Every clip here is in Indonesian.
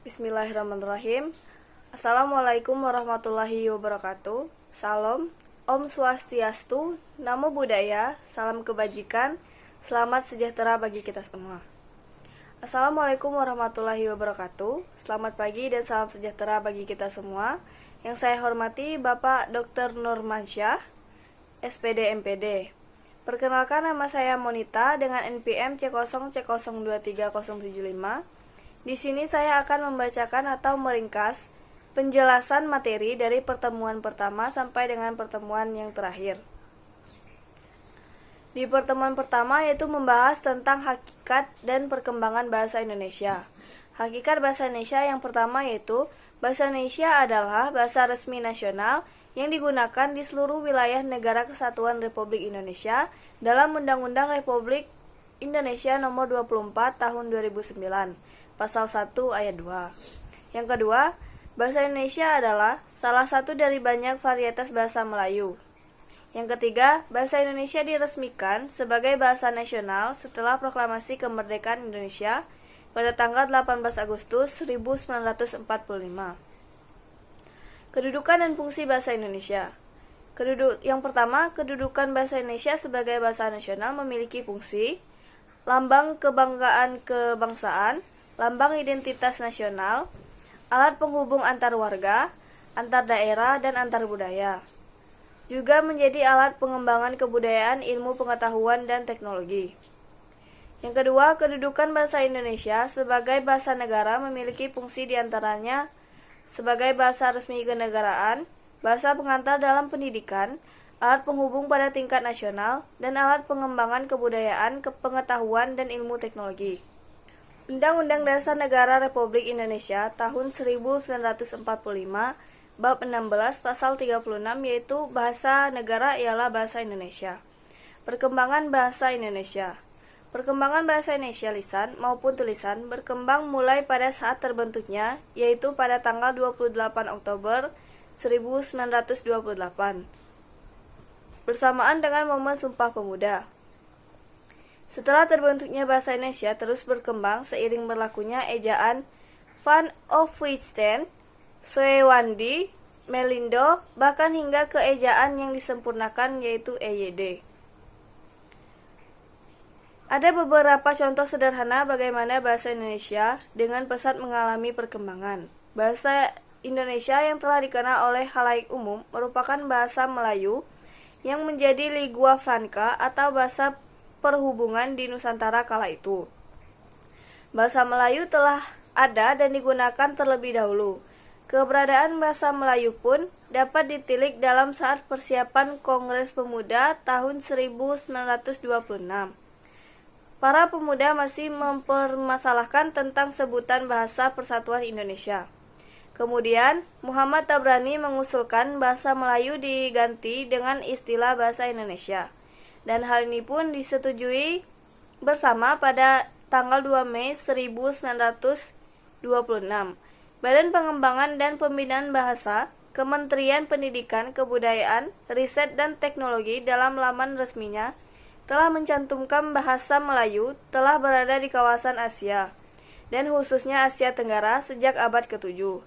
Bismillahirrahmanirrahim. Assalamualaikum warahmatullahi wabarakatuh. Salam, Om Swastiastu, Namo Buddhaya, salam kebajikan, selamat sejahtera bagi kita semua. Assalamualaikum warahmatullahi wabarakatuh. Selamat pagi dan salam sejahtera bagi kita semua. Yang saya hormati Bapak Dr. Nurmansyah, SPD MPD. Perkenalkan, nama saya Monita dengan NPM C0C023075. Di sini saya akan membacakan atau meringkas penjelasan materi dari pertemuan pertama sampai dengan pertemuan yang terakhir. Di pertemuan pertama yaitu membahas tentang hakikat dan perkembangan bahasa Indonesia. Hakikat bahasa Indonesia yang pertama yaitu bahasa Indonesia adalah bahasa resmi nasional yang digunakan di seluruh wilayah Negara Kesatuan Republik Indonesia dalam Undang-Undang Republik Indonesia Nomor 24 Tahun 2009. Pasal 1 ayat 2. Yang kedua, bahasa Indonesia adalah salah satu dari banyak varietas bahasa Melayu. Yang ketiga, bahasa Indonesia diresmikan sebagai bahasa nasional setelah Proklamasi Kemerdekaan Indonesia pada tanggal 18 Agustus 1945. Kedudukan dan fungsi bahasa Indonesia. Yang pertama, kedudukan bahasa Indonesia sebagai bahasa nasional memiliki fungsi lambang kebanggaan kebangsaan, lambang identitas nasional, alat penghubung antar warga, antar daerah, dan antar budaya. Juga menjadi alat pengembangan kebudayaan, ilmu pengetahuan, dan teknologi. Yang kedua, kedudukan bahasa Indonesia sebagai bahasa negara memiliki fungsi diantaranya sebagai bahasa resmi kenegaraan, bahasa pengantar dalam pendidikan, alat penghubung pada tingkat nasional, dan alat pengembangan kebudayaan, pengetahuan, dan ilmu teknologi. Undang-Undang Dasar Negara Republik Indonesia tahun 1945 bab 16 pasal 36 yaitu bahasa negara ialah bahasa Indonesia. Perkembangan bahasa Indonesia. Perkembangan bahasa Indonesia lisan maupun tulisan berkembang mulai pada saat terbentuknya yaitu pada tanggal 28 Oktober 1928 bersamaan dengan momen Sumpah Pemuda. Setelah terbentuknya bahasa Indonesia terus berkembang seiring berlakunya ejaan Van Ophuijten, Soewandi, Melindo, bahkan hingga ke ejaan yang disempurnakan yaitu EYD. Ada beberapa contoh sederhana bagaimana bahasa Indonesia dengan pesat mengalami perkembangan. Bahasa Indonesia yang telah dikenal oleh khalayak umum merupakan bahasa Melayu yang menjadi lingua franca atau bahasa perhubungan di Nusantara kala itu. Bahasa Melayu telah ada dan digunakan terlebih dahulu. Keberadaan bahasa Melayu pun dapat ditilik dalam saat persiapan Kongres Pemuda tahun 1926. Para pemuda masih mempermasalahkan tentang sebutan Bahasa Persatuan Indonesia. Kemudian, Muhammad Tabrani mengusulkan bahasa Melayu diganti dengan istilah Bahasa Indonesia. Dan hal ini pun disetujui bersama pada tanggal 2 Mei 1926. Badan Pengembangan dan Pembinaan Bahasa, Kementerian Pendidikan, Kebudayaan, Riset dan Teknologi dalam laman resminya telah mencantumkan bahasa Melayu telah berada di kawasan Asia, dan khususnya Asia Tenggara sejak abad ke-7.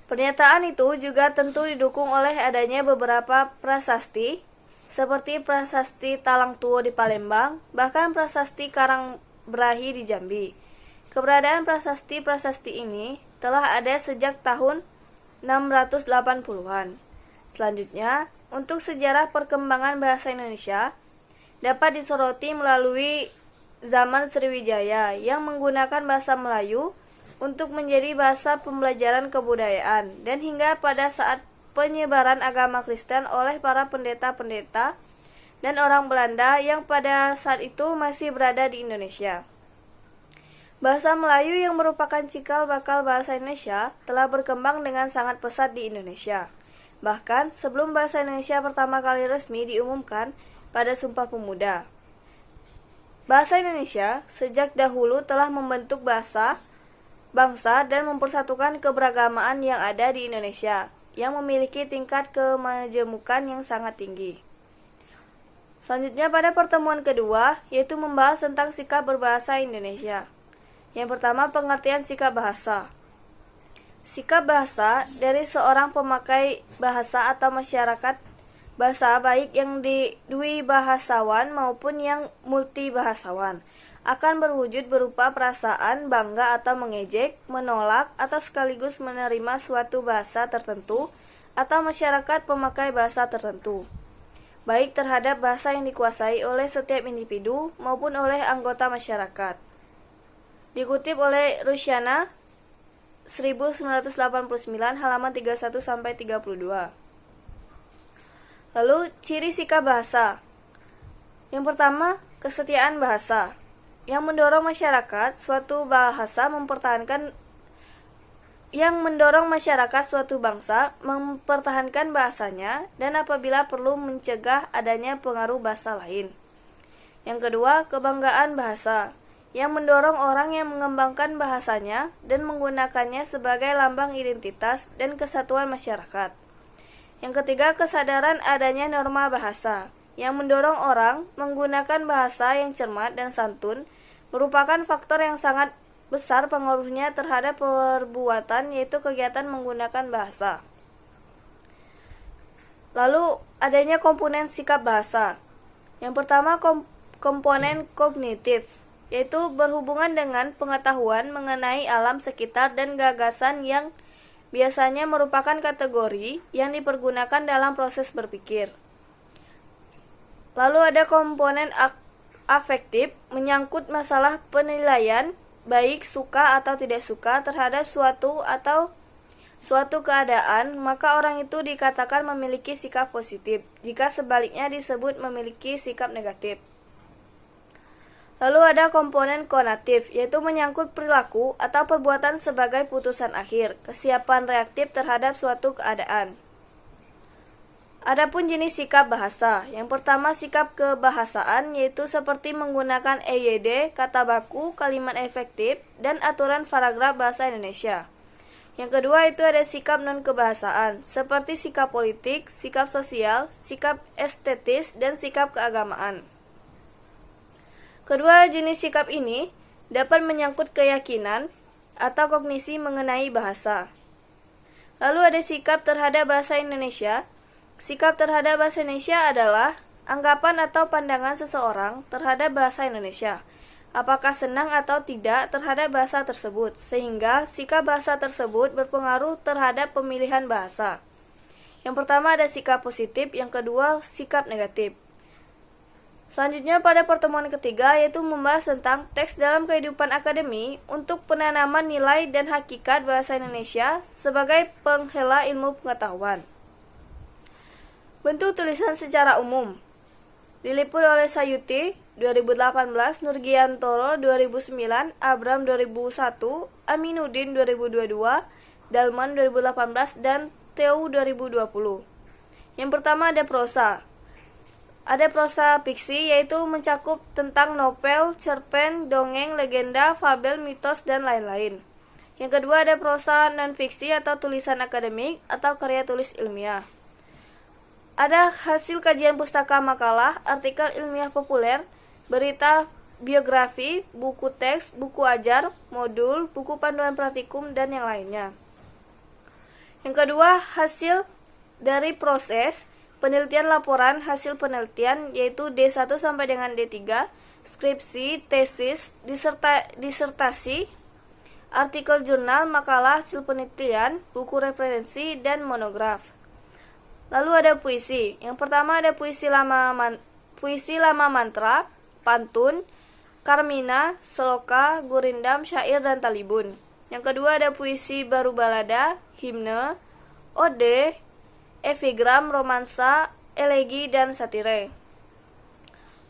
Pernyataan itu juga tentu didukung oleh adanya beberapa prasasti, seperti Prasasti Talang Tuo di Palembang, bahkan Prasasti Karangbrahi di Jambi. Keberadaan prasasti-prasasti ini telah ada sejak tahun 680-an. Selanjutnya, untuk sejarah perkembangan bahasa Indonesia dapat disoroti melalui zaman Sriwijaya yang menggunakan bahasa Melayu untuk menjadi bahasa pembelajaran kebudayaan dan hingga pada saat penyebaran agama Kristen oleh para pendeta-pendeta dan orang Belanda yang pada saat itu masih berada di Indonesia. Bahasa Melayu yang merupakan cikal bakal bahasa Indonesia telah berkembang dengan sangat pesat di Indonesia. Bahkan sebelum bahasa Indonesia pertama kali resmi diumumkan pada Sumpah Pemuda. Bahasa Indonesia sejak dahulu telah membentuk bahasa, bangsa, dan mempersatukan keberagamaan yang ada di Indonesia, yang memiliki tingkat kemajemukan yang sangat tinggi. Selanjutnya pada pertemuan kedua, yaitu membahas tentang sikap berbahasa Indonesia. Yang pertama, pengertian sikap bahasa. Sikap bahasa dari seorang pemakai bahasa atau masyarakat bahasa, baik yang dwi bahasawan maupun yang multi bahasawan, akan berwujud berupa perasaan bangga atau mengejek, menolak, atau sekaligus menerima suatu bahasa tertentu atau masyarakat pemakai bahasa tertentu, baik terhadap bahasa yang dikuasai oleh setiap individu maupun oleh anggota masyarakat. Dikutip oleh Rusiana 1989 halaman 31-32. Lalu ciri sikap bahasa. Yang pertama, kesetiaan bahasa. Yang mendorong masyarakat suatu bangsa mempertahankan bahasanya dan apabila perlu mencegah adanya pengaruh bahasa lain. Yang kedua, kebanggaan bahasa, yang mendorong orang yang mengembangkan bahasanya dan menggunakannya sebagai lambang identitas dan kesatuan masyarakat. Yang ketiga, kesadaran adanya norma bahasa, yang mendorong orang menggunakan bahasa yang cermat dan santun, merupakan faktor yang sangat besar pengaruhnya terhadap perbuatan, yaitu kegiatan menggunakan bahasa. Lalu, adanya komponen sikap bahasa. Yang pertama, komponen kognitif, yaitu berhubungan dengan pengetahuan mengenai alam sekitar dan gagasan yang biasanya merupakan kategori yang dipergunakan dalam proses berpikir. Lalu ada komponen afektif, menyangkut masalah penilaian, baik suka atau tidak suka terhadap suatu keadaan, maka orang itu dikatakan memiliki sikap positif, jika sebaliknya disebut memiliki sikap negatif. Lalu ada komponen konatif, yaitu menyangkut perilaku atau perbuatan sebagai putusan akhir, kesiapan reaktif terhadap suatu keadaan. Adapun jenis sikap bahasa. Yang pertama, sikap kebahasaan, yaitu seperti menggunakan EYD, kata baku, kalimat efektif, dan aturan paragraf bahasa Indonesia. Yang kedua itu ada sikap non-kebahasaan, seperti sikap politik, sikap sosial, sikap estetis, dan sikap keagamaan. Kedua jenis sikap ini dapat menyangkut keyakinan atau kognisi mengenai bahasa. Lalu ada sikap terhadap bahasa Indonesia. Sikap terhadap bahasa Indonesia adalah anggapan atau pandangan seseorang terhadap bahasa Indonesia, apakah senang atau tidak terhadap bahasa tersebut, sehingga sikap bahasa tersebut berpengaruh terhadap pemilihan bahasa. Yang pertama ada sikap positif, yang kedua sikap negatif. Selanjutnya pada pertemuan ketiga yaitu membahas tentang teks dalam kehidupan akademi untuk penanaman nilai dan hakikat bahasa Indonesia sebagai penghela ilmu pengetahuan. Bentuk tulisan secara umum diliput oleh Sayuti 2018, Nurgiantoro 2009, Abram 2001, Aminuddin 2022, Dalman 2018, dan Teu 2020. Yang pertama ada prosa. Ada prosa fiksi, yaitu mencakup tentang novel, cerpen, dongeng, legenda, fabel, mitos, dan lain-lain. Yang kedua ada prosa non-fiksi atau tulisan akademik atau karya tulis ilmiah. Ada hasil kajian pustaka makalah, artikel ilmiah populer, berita biografi, buku teks, buku ajar, modul, buku panduan praktikum, dan yang lainnya. Yang kedua, hasil dari proses penelitian laporan hasil penelitian, yaitu D1 sampai dengan D3, skripsi, tesis, disertasi, artikel jurnal, makalah, hasil penelitian, buku referensi, dan monograf. Lalu ada puisi. Yang pertama ada puisi lama mantra, pantun, karmina, seloka, gurindam, syair, dan talibun. Yang kedua ada puisi baru balada, himne, ode, epigram, romansa, elegi, dan satire.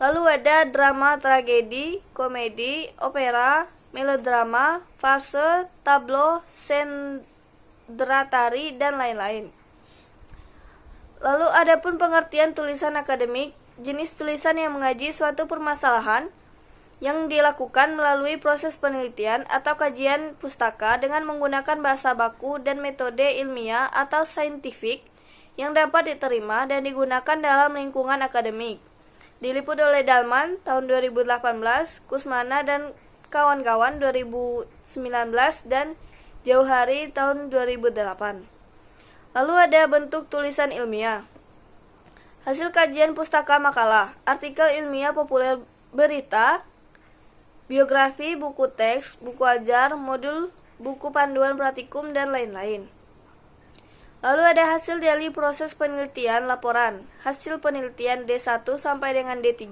Lalu ada drama, tragedi, komedi, opera, melodrama, farse, tablo, sendratari, dan lain-lain. Lalu ada pun pengertian tulisan akademik, jenis tulisan yang mengaji suatu permasalahan yang dilakukan melalui proses penelitian atau kajian pustaka dengan menggunakan bahasa baku dan metode ilmiah atau saintifik yang dapat diterima dan digunakan dalam lingkungan akademik. Diliput oleh Dalman tahun 2018, Kusmana dan kawan-kawan 2019 dan Jauh Hari tahun 2008. Lalu ada bentuk tulisan ilmiah. Hasil kajian pustaka makalah, artikel ilmiah populer, berita, biografi, buku teks, buku ajar, modul, buku panduan praktikum, dan lain-lain. Lalu ada hasil dari proses penelitian, laporan, hasil penelitian D1 sampai dengan D3,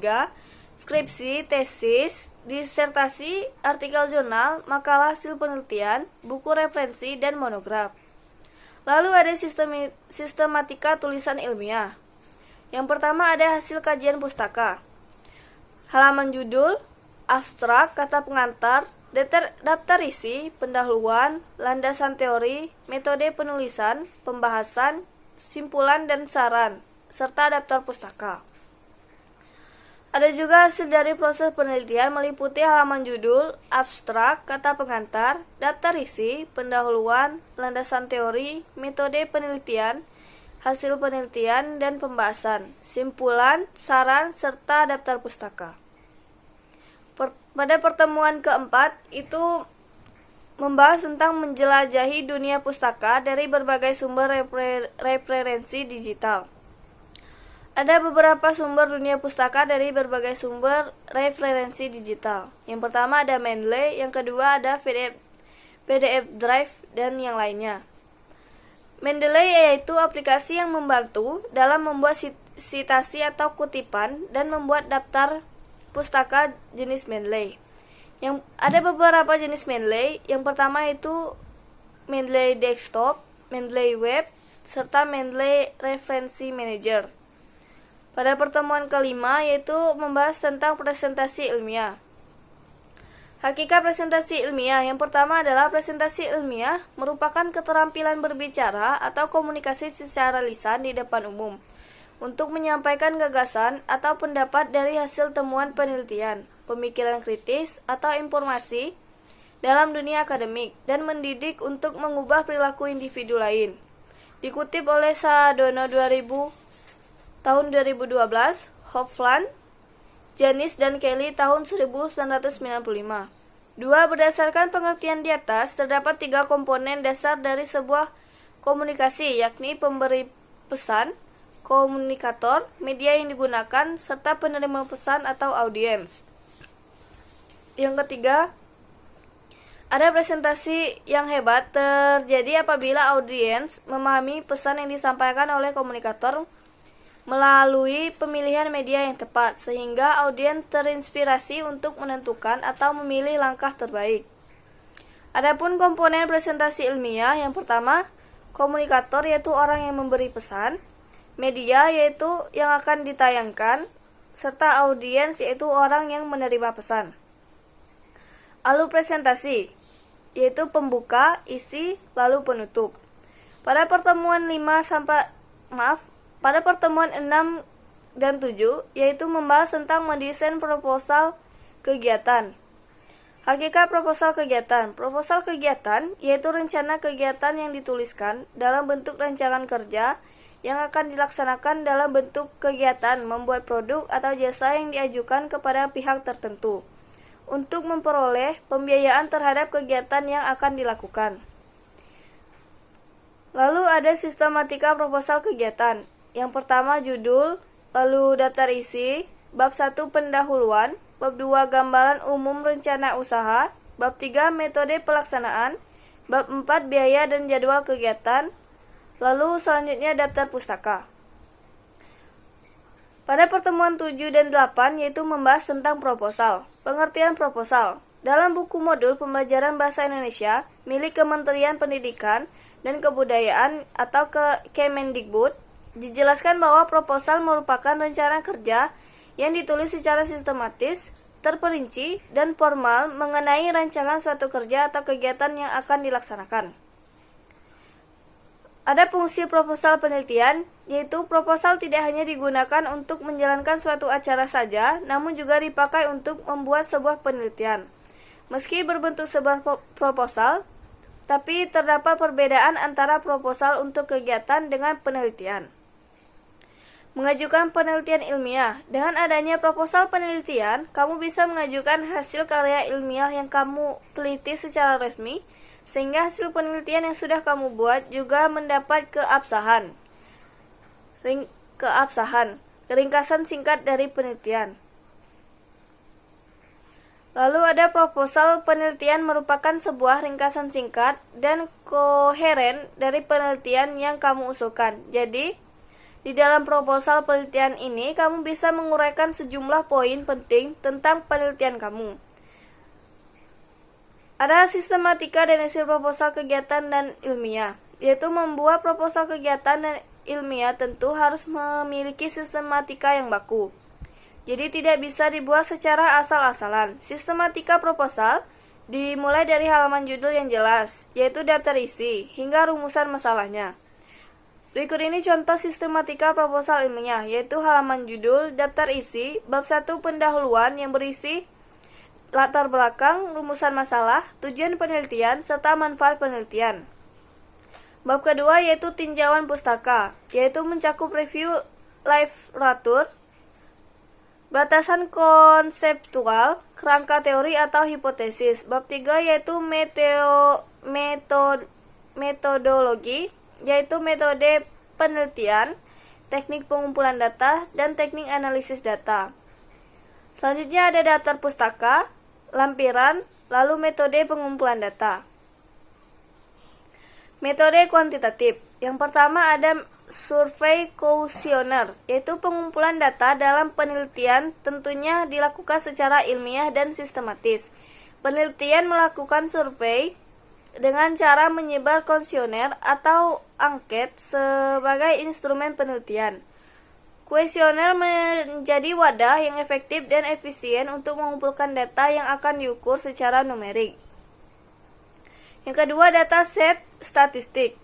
skripsi, tesis, disertasi, artikel jurnal, makalah hasil penelitian, buku referensi, dan monograf. Lalu ada sistematika tulisan ilmiah. Yang pertama ada hasil kajian pustaka. Halaman judul, abstrak, kata pengantar, daftar isi, pendahuluan, landasan teori, metode penulisan, pembahasan, simpulan dan saran, serta daftar pustaka. Ada juga hasil dari proses penelitian meliputi halaman judul, abstrak, kata pengantar, daftar isi, pendahuluan, landasan teori, metode penelitian, hasil penelitian dan pembahasan, simpulan, saran, serta daftar pustaka. Pada pertemuan keempat itu membahas tentang menjelajahi dunia pustaka dari berbagai sumber referensi digital. Ada beberapa sumber dunia pustaka dari berbagai sumber referensi digital. Yang pertama ada Mendeley, yang kedua ada PDF Drive, dan yang lainnya. Mendeley yaitu aplikasi yang membantu dalam membuat sitasi atau kutipan dan membuat daftar pustaka jenis Mendeley. Yang ada beberapa jenis Mendeley. Yang pertama itu Mendeley Desktop, Mendeley Web, serta Mendeley Referensi Manager. Pada pertemuan kelima yaitu membahas tentang presentasi ilmiah. Hakikat presentasi ilmiah yang pertama adalah presentasi ilmiah merupakan keterampilan berbicara atau komunikasi secara lisan di depan umum untuk menyampaikan gagasan atau pendapat dari hasil temuan penelitian, pemikiran kritis atau informasi dalam dunia akademik dan mendidik untuk mengubah perilaku individu lain. Dikutip oleh Saadono tahun 2012, Hofland, Janis dan Kelly tahun 1995. Berdasarkan pengertian di atas, terdapat 3 komponen dasar dari sebuah komunikasi, yakni pemberi pesan, komunikator, media yang digunakan, serta penerima pesan atau audiens. Yang ketiga, ada presentasi yang hebat terjadi apabila audiens memahami pesan yang disampaikan oleh komunikator melalui pemilihan media yang tepat, sehingga audiens terinspirasi untuk menentukan atau memilih langkah terbaik. Adapun komponen presentasi ilmiah, yang pertama, komunikator yaitu orang yang memberi pesan, media yaitu yang akan ditayangkan, serta audiens yaitu orang yang menerima pesan. Lalu presentasi, yaitu pembuka, isi, lalu penutup. Pada pertemuan 6 dan 7, yaitu membahas tentang mendesain proposal kegiatan. Hakikat proposal kegiatan. Proposal kegiatan yaitu rencana kegiatan yang dituliskan dalam bentuk rancangan kerja yang akan dilaksanakan dalam bentuk kegiatan membuat produk atau jasa yang diajukan kepada pihak tertentu untuk memperoleh pembiayaan terhadap kegiatan yang akan dilakukan. Lalu ada sistematika proposal kegiatan. Yang pertama judul, lalu daftar isi, bab 1 pendahuluan, bab 2 gambaran umum rencana usaha, bab 3 metode pelaksanaan, bab 4 biaya dan jadwal kegiatan, lalu selanjutnya daftar pustaka. Pada pertemuan 7 dan 8 yaitu membahas tentang proposal. Pengertian proposal. Dalam buku modul pembelajaran bahasa Indonesia milik Kementerian Pendidikan dan Kebudayaan atau Kemendikbud, dijelaskan bahwa proposal merupakan rencana kerja yang ditulis secara sistematis, terperinci, dan formal mengenai rancangan suatu kerja atau kegiatan yang akan dilaksanakan. Ada fungsi proposal penelitian, yaitu proposal tidak hanya digunakan untuk menjalankan suatu acara saja, namun juga dipakai untuk membuat sebuah penelitian. Meski berbentuk sebuah proposal, tapi terdapat perbedaan antara proposal untuk kegiatan dengan penelitian. Mengajukan penelitian ilmiah. Dengan adanya proposal penelitian, kamu bisa mengajukan hasil karya ilmiah yang kamu teliti secara resmi, sehingga hasil penelitian yang sudah kamu buat juga mendapat keabsahan. Ringkasan singkat dari penelitian. Lalu ada proposal penelitian merupakan sebuah ringkasan singkat dan koheren dari penelitian yang kamu usulkan. Jadi, di dalam proposal penelitian ini, kamu bisa menguraikan sejumlah poin penting tentang penelitian kamu. Ada sistematika dan hasil proposal kegiatan dan ilmiah, yaitu membuat proposal kegiatan dan ilmiah tentu harus memiliki sistematika yang baku. Jadi tidak bisa dibuat secara asal-asalan. Sistematika proposal dimulai dari halaman judul yang jelas, yaitu daftar isi, hingga rumusan masalahnya. Berikut ini contoh sistematika proposal ilmiah, yaitu halaman judul, daftar isi, bab 1 pendahuluan yang berisi latar belakang, rumusan masalah, tujuan penelitian, serta manfaat penelitian. Bab kedua yaitu tinjauan pustaka, yaitu mencakup review literatur, batasan konseptual, kerangka teori atau hipotesis. Bab 3 yaitu metodologi, yaitu metode penelitian, teknik pengumpulan data, dan teknik analisis data. Selanjutnya ada daftar pustaka, lampiran, lalu metode pengumpulan data. Metode kuantitatif. Yang pertama ada survei kuesioner, yaitu pengumpulan data dalam penelitian tentunya dilakukan secara ilmiah dan sistematis. Penelitian melakukan survei dengan cara menyebar kuesioner atau angket sebagai instrumen penelitian. Kuesioner menjadi wadah yang efektif dan efisien untuk mengumpulkan data yang akan diukur secara numerik. Yang kedua, dataset statistik.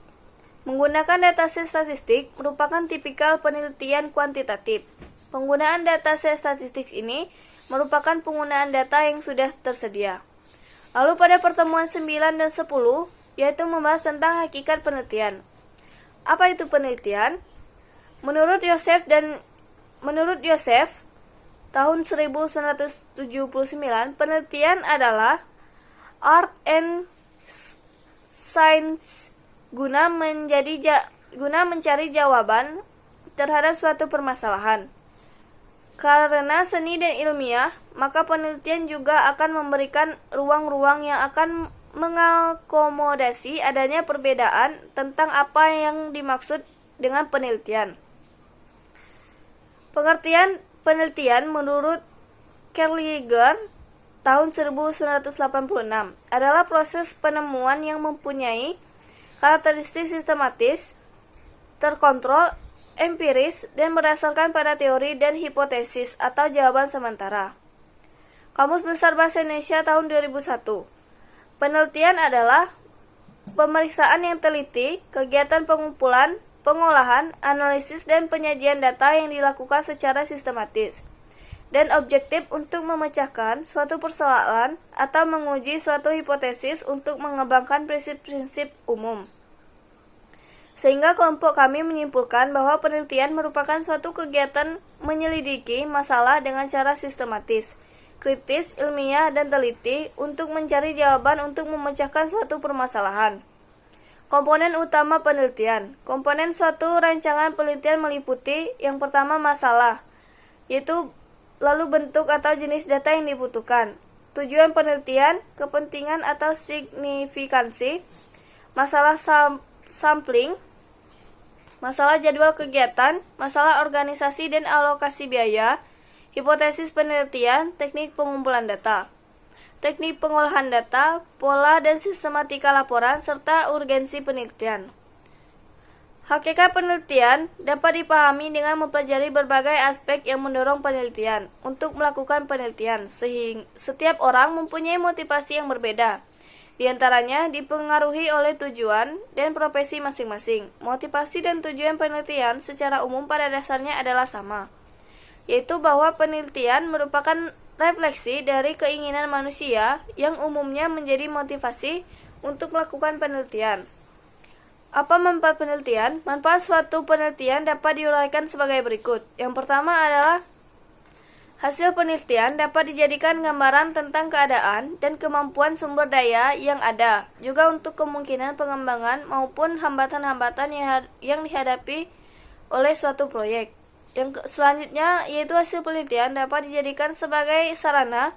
Menggunakan dataset statistik merupakan tipikal penelitian kuantitatif. Penggunaan dataset statistik ini merupakan penggunaan data yang sudah tersedia. Lalu pada pertemuan 9 dan 10, yaitu membahas tentang hakikat penelitian. Apa itu penelitian? Menurut Joseph tahun 1979, penelitian adalah art and science guna mencari jawaban terhadap suatu permasalahan. Karena seni dan ilmiah, maka penelitian juga akan memberikan ruang-ruang yang akan mengakomodasi adanya perbedaan tentang apa yang dimaksud dengan penelitian. Pengertian penelitian menurut Kierkegaard tahun 1986 adalah proses penemuan yang mempunyai karakteristik sistematis, terkontrol, empiris, dan berdasarkan pada teori dan hipotesis atau jawaban sementara. Kamus Besar Bahasa Indonesia tahun 2001. Penelitian adalah pemeriksaan yang teliti, kegiatan pengumpulan, pengolahan, analisis, dan penyajian data yang dilakukan secara sistematis dan objektif untuk memecahkan suatu persoalan atau menguji suatu hipotesis untuk mengembangkan prinsip-prinsip umum. Sehingga kelompok kami menyimpulkan bahwa penelitian merupakan suatu kegiatan menyelidiki masalah dengan cara sistematis, kritis, ilmiah, dan teliti untuk mencari jawaban untuk memecahkan suatu permasalahan. Komponen utama penelitian. Komponen suatu rancangan penelitian meliputi yang pertama masalah, yaitu lalu bentuk atau jenis data yang dibutuhkan, tujuan penelitian, kepentingan atau signifikansi, masalah sampling, masalah jadwal kegiatan, masalah organisasi dan alokasi biaya, hipotesis penelitian, teknik pengumpulan data, teknik pengolahan data, pola dan sistematika laporan, serta urgensi penelitian. Hakikat penelitian dapat dipahami dengan mempelajari berbagai aspek yang mendorong penelitian untuk melakukan penelitian, sehingga setiap orang mempunyai motivasi yang berbeda. Di antaranya dipengaruhi oleh tujuan dan profesi masing-masing. Motivasi dan tujuan penelitian secara umum pada dasarnya adalah sama, yaitu bahwa penelitian merupakan refleksi dari keinginan manusia yang umumnya menjadi motivasi untuk melakukan penelitian. Apa manfaat penelitian? Manfaat suatu penelitian dapat diuraikan sebagai berikut. Yang pertama adalah hasil penelitian dapat dijadikan gambaran tentang keadaan dan kemampuan sumber daya yang ada, juga untuk kemungkinan pengembangan maupun hambatan-hambatan yang dihadapi oleh suatu proyek. Yang selanjutnya yaitu hasil penelitian dapat dijadikan sebagai sarana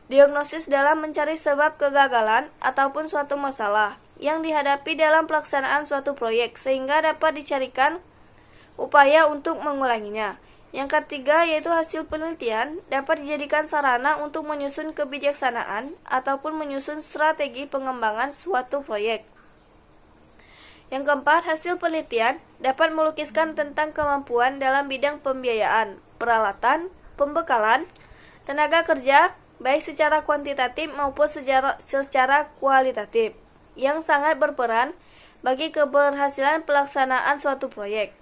diagnosis dalam mencari sebab kegagalan ataupun suatu masalah yang dihadapi dalam pelaksanaan suatu proyek sehingga dapat dicarikan upaya untuk mengulanginya. Yang ketiga yaitu hasil penelitian dapat dijadikan sarana untuk menyusun kebijaksanaan ataupun menyusun strategi pengembangan suatu proyek. Yang keempat, hasil penelitian dapat melukiskan tentang kemampuan dalam bidang pembiayaan, peralatan, pembekalan, tenaga kerja, baik secara kuantitatif maupun secara kualitatif, yang sangat berperan bagi keberhasilan pelaksanaan suatu proyek.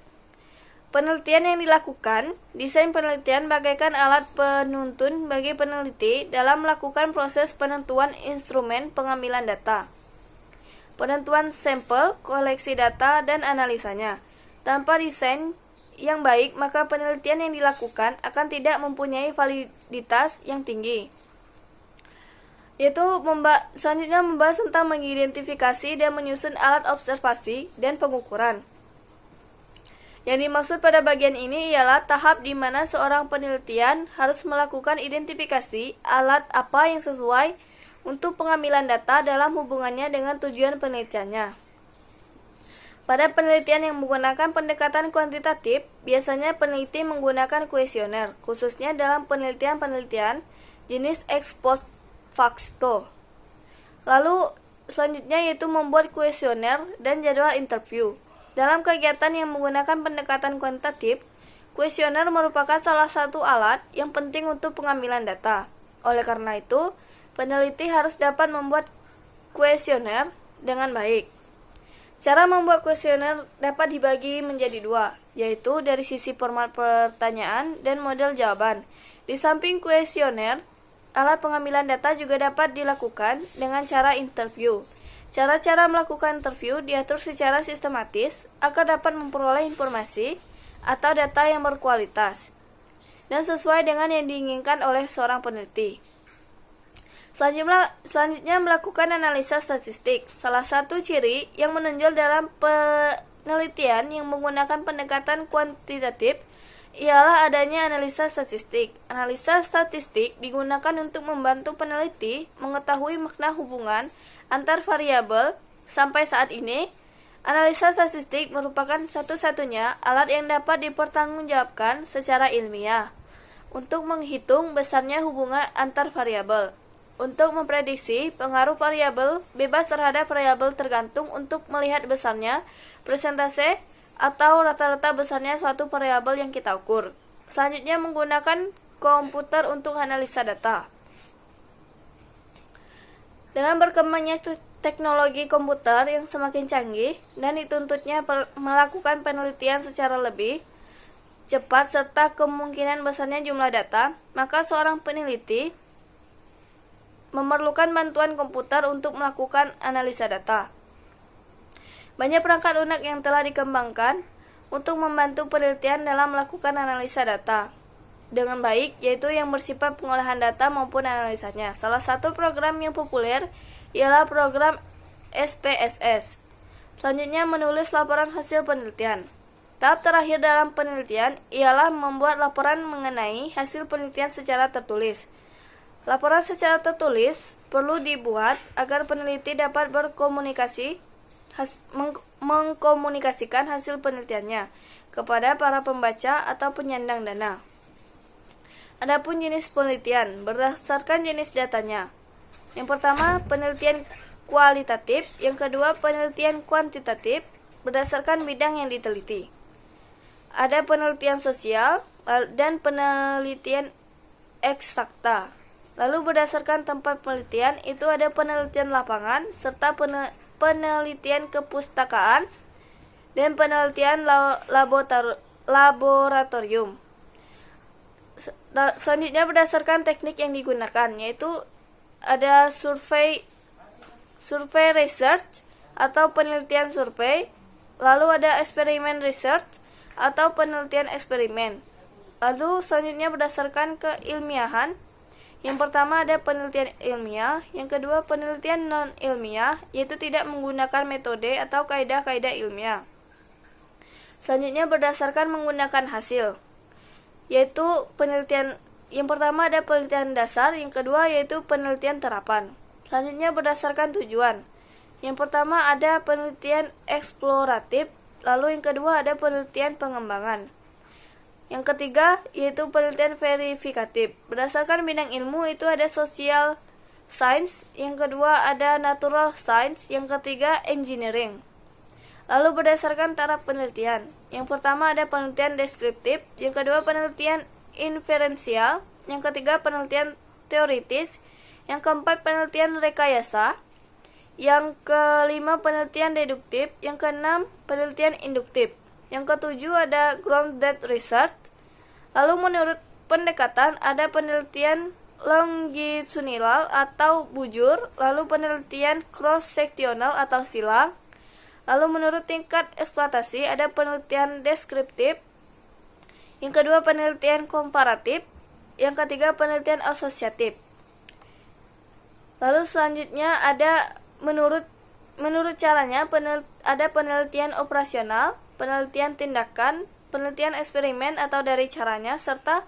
Penelitian yang dilakukan, desain penelitian bagaikan alat penuntun bagi peneliti dalam melakukan proses penentuan instrumen pengambilan data, penentuan sampel, koleksi data, dan analisanya. Tanpa desain yang baik, maka penelitian yang dilakukan akan tidak mempunyai validitas yang tinggi. Selanjutnya membahas tentang mengidentifikasi dan menyusun alat observasi dan pengukuran. Yang dimaksud pada bagian ini ialah tahap di mana seorang penelitian harus melakukan identifikasi alat apa yang sesuai untuk pengambilan data dalam hubungannya dengan tujuan penelitiannya. Pada penelitian yang menggunakan pendekatan kuantitatif, biasanya peneliti menggunakan kuesioner, khususnya dalam penelitian-penelitian jenis ex post facto. Lalu selanjutnya yaitu membuat kuesioner dan jadwal interview. Dalam kegiatan yang menggunakan pendekatan kuantitatif, kuesioner merupakan salah satu alat yang penting untuk pengambilan data. Oleh karena itu, peneliti harus dapat membuat kuesioner dengan baik. Cara membuat kuesioner dapat dibagi menjadi dua, yaitu dari sisi format pertanyaan dan model jawaban. Di samping kuesioner, alat pengambilan data juga dapat dilakukan dengan cara interview. Cara-cara melakukan interview diatur secara sistematis agar dapat memperoleh informasi atau data yang berkualitas dan sesuai dengan yang diinginkan oleh seorang peneliti. Selanjutnya melakukan analisa statistik. Salah satu ciri yang menonjol dalam penelitian yang menggunakan pendekatan kuantitatif ialah adanya analisa statistik. Analisa statistik digunakan untuk membantu peneliti mengetahui makna hubungan antar variabel. Sampai saat ini, analisa statistik merupakan satu-satunya alat yang dapat dipertanggungjawabkan secara ilmiah untuk menghitung besarnya hubungan antar variabel. Untuk memprediksi pengaruh variabel bebas terhadap variabel tergantung untuk melihat besarnya persentase atau rata-rata besarnya suatu variabel yang kita ukur. Selanjutnya menggunakan komputer untuk analisa data. Dengan berkembangnya teknologi komputer yang semakin canggih dan dituntutnya melakukan penelitian secara lebih cepat serta kemungkinan besarnya jumlah data, maka seorang peneliti memerlukan bantuan komputer untuk melakukan analisa data. Banyak perangkat lunak yang telah dikembangkan untuk membantu penelitian dalam melakukan analisa data dengan baik, yaitu yang bersifat pengolahan data maupun analisanya. Salah satu program yang populer ialah program SPSS. Selanjutnya menulis laporan hasil penelitian. Tahap terakhir dalam penelitian ialah membuat laporan mengenai hasil penelitian secara tertulis. Laporan secara tertulis perlu dibuat agar peneliti dapat mengkomunikasikan hasil penelitiannya kepada para pembaca atau penyandang dana. Adapun jenis penelitian berdasarkan jenis datanya. Yang pertama, penelitian kualitatif, yang kedua, penelitian kuantitatif berdasarkan bidang yang diteliti. Ada penelitian sosial dan penelitian eksakta. Lalu berdasarkan tempat penelitian itu ada penelitian lapangan serta penelitian kepustakaan dan penelitian laboratorium. Selanjutnya berdasarkan teknik yang digunakan, yaitu ada survei research atau penelitian survei, Lalu ada eksperimen research atau penelitian eksperimen. Lalu selanjutnya berdasarkan keilmiahan. Yang pertama ada penelitian ilmiah, yang kedua penelitian non-ilmiah, yaitu tidak menggunakan metode atau kaidah-kaidah ilmiah. Selanjutnya berdasarkan menggunakan hasil, yaitu penelitian yang pertama ada penelitian dasar, yang kedua yaitu penelitian terapan. Selanjutnya berdasarkan tujuan. Yang pertama ada penelitian eksploratif, lalu yang kedua ada penelitian pengembangan. Yang ketiga yaitu penelitian verifikatif. Berdasarkan bidang ilmu itu ada social science, yang kedua ada natural science, yang ketiga engineering. Lalu berdasarkan taraf penelitian. Yang pertama ada penelitian deskriptif, yang kedua penelitian inferensial, yang ketiga penelitian teoritis, yang keempat penelitian rekayasa, yang kelima penelitian deduktif, yang keenam penelitian induktif. Yang ketujuh ada grounded research. Lalu menurut pendekatan ada penelitian longitudinal atau bujur, lalu penelitian cross-sectional atau silang. Lalu menurut tingkat eksploitasi ada penelitian deskriptif, yang kedua penelitian komparatif, yang ketiga penelitian asosiatif. Lalu selanjutnya ada menurut caranya ada penelitian operasional, penelitian tindakan, penelitian eksperimen atau dari caranya, serta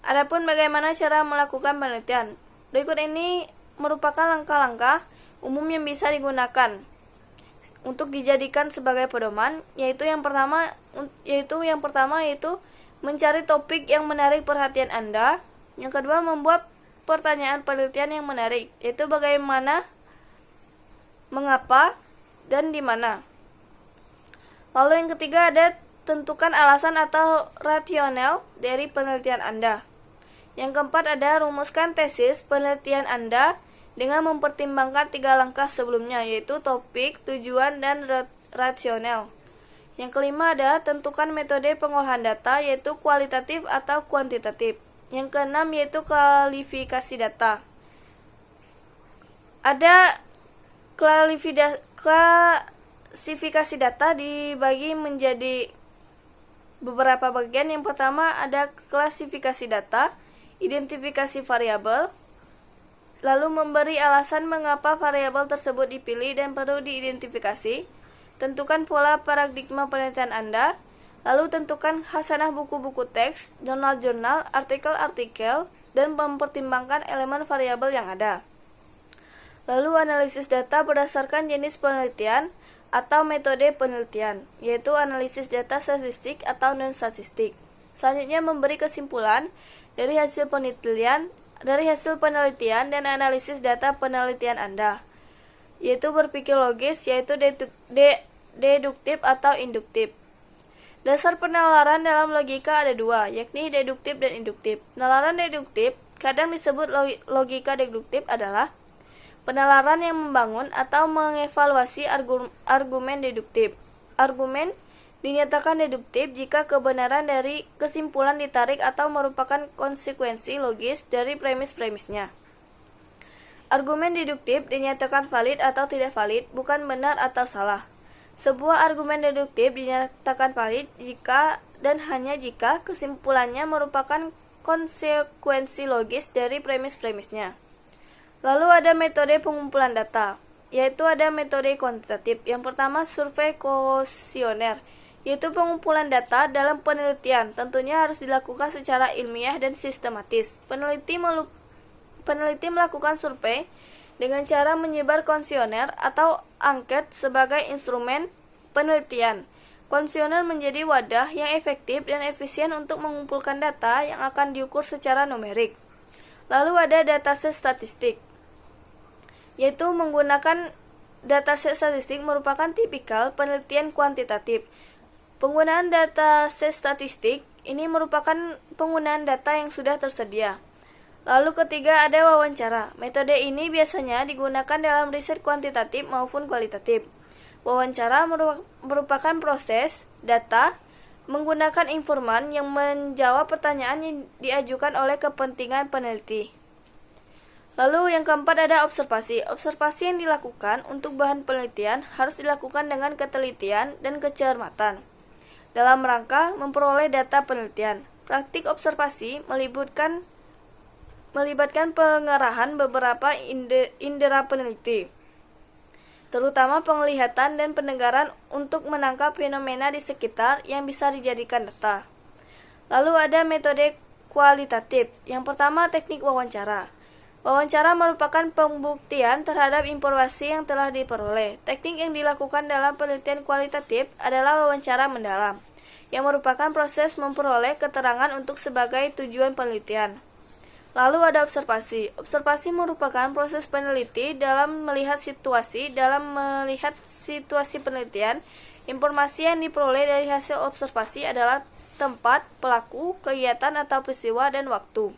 adapun bagaimana cara melakukan penelitian. Berikut ini merupakan langkah-langkah umum yang bisa digunakan untuk dijadikan sebagai pedoman, yaitu yang pertama yaitu mencari topik yang menarik perhatian Anda. Yang kedua membuat pertanyaan penelitian yang menarik, yaitu bagaimana, mengapa, dan di mana. Lalu yang ketiga ada tentukan alasan atau rasional dari penelitian Anda. Yang keempat ada rumuskan tesis penelitian Anda dengan mempertimbangkan 3 langkah sebelumnya, yaitu topik, tujuan, dan rasional. Yang kelima ada tentukan metode pengolahan data, yaitu kualitatif atau kuantitatif. Yang keenam yaitu klasifikasi data. Ada klasifikasi data dibagi menjadi beberapa bagian. Yang pertama ada klasifikasi data, identifikasi variabel, lalu memberi alasan mengapa variabel tersebut dipilih dan perlu diidentifikasi, tentukan pola paradigma penelitian Anda, lalu tentukan khasanah buku-buku teks, jurnal-jurnal, artikel-artikel, dan mempertimbangkan elemen variabel yang ada. Lalu analisis data berdasarkan jenis penelitian atau metode penelitian, yaitu analisis data statistik atau non-statistik. Selanjutnya memberi kesimpulan dari hasil penelitian dan analisis data penelitian Anda, yaitu berpikir logis, yaitu deduktif atau induktif. Dasar penalaran dalam logika ada 2, yakni deduktif dan induktif. Penalaran deduktif, kadang disebut logika deduktif, adalah penalaran yang membangun atau mengevaluasi argumen deduktif. Argumen dinyatakan deduktif jika kebenaran dari kesimpulan ditarik atau merupakan konsekuensi logis dari premis-premisnya. Argumen deduktif dinyatakan valid atau tidak valid, bukan benar atau salah. Sebuah argumen deduktif dinyatakan valid jika dan hanya jika kesimpulannya merupakan konsekuensi logis dari premis-premisnya. Lalu ada metode pengumpulan data, yaitu ada metode kuantitatif. Yang pertama survei kuesioner, yaitu pengumpulan data dalam penelitian. Tentunya harus dilakukan secara ilmiah dan sistematis. Peneliti melakukan survei dengan cara menyebar kuesioner atau angket sebagai instrumen penelitian. Kuesioner menjadi wadah yang efektif dan efisien untuk mengumpulkan data yang akan diukur secara numerik. Lalu ada dataset statistik, yaitu menggunakan dataset statistik merupakan tipikal penelitian kuantitatif. Penggunaan dataset statistik ini merupakan penggunaan data yang sudah tersedia. Lalu ketiga ada wawancara. Metode ini biasanya digunakan dalam riset kuantitatif maupun kualitatif. Wawancara merupakan proses data menggunakan informan yang menjawab pertanyaan yang diajukan oleh kepentingan peneliti. Lalu yang keempat ada observasi. Observasi yang dilakukan untuk bahan penelitian harus dilakukan dengan ketelitian dan kecermatan dalam rangka memperoleh data penelitian. Praktik observasi melibatkan pengerahan beberapa indera peneliti, terutama penglihatan dan pendengaran untuk menangkap fenomena di sekitar yang bisa dijadikan data. Lalu ada metode kualitatif. Yang pertama, teknik wawancara. Wawancara merupakan pembuktian terhadap informasi yang telah diperoleh. Teknik yang dilakukan dalam penelitian kualitatif adalah wawancara mendalam, yang merupakan proses memperoleh keterangan untuk sebagai tujuan penelitian. Lalu ada observasi. Observasi merupakan proses peneliti dalam melihat situasi penelitian. Informasi yang diperoleh dari hasil observasi adalah tempat, pelaku, kegiatan atau peristiwa, dan waktu.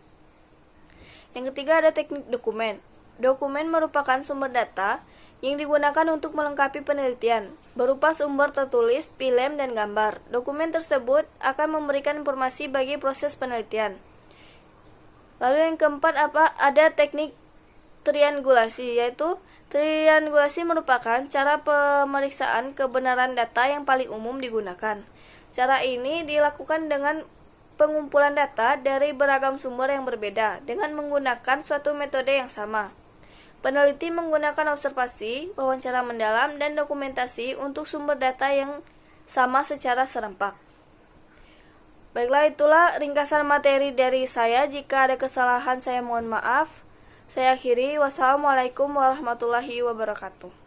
Yang ketiga ada teknik dokumen. Dokumen merupakan sumber data yang digunakan untuk melengkapi penelitian, berupa sumber tertulis, film, dan gambar. Dokumen tersebut akan memberikan informasi bagi proses penelitian. Lalu yang keempat ada teknik triangulasi, yaitu triangulasi merupakan cara pemeriksaan kebenaran data yang paling umum digunakan. Cara ini dilakukan dengan pengumpulan data dari beragam sumber yang berbeda dengan menggunakan suatu metode yang sama. Peneliti menggunakan observasi, wawancara mendalam, dan dokumentasi untuk sumber data yang sama secara serempak. Baiklah, itulah ringkasan materi dari saya. Jika ada kesalahan saya mohon maaf. Saya akhiri. Wassalamualaikum warahmatullahi wabarakatuh.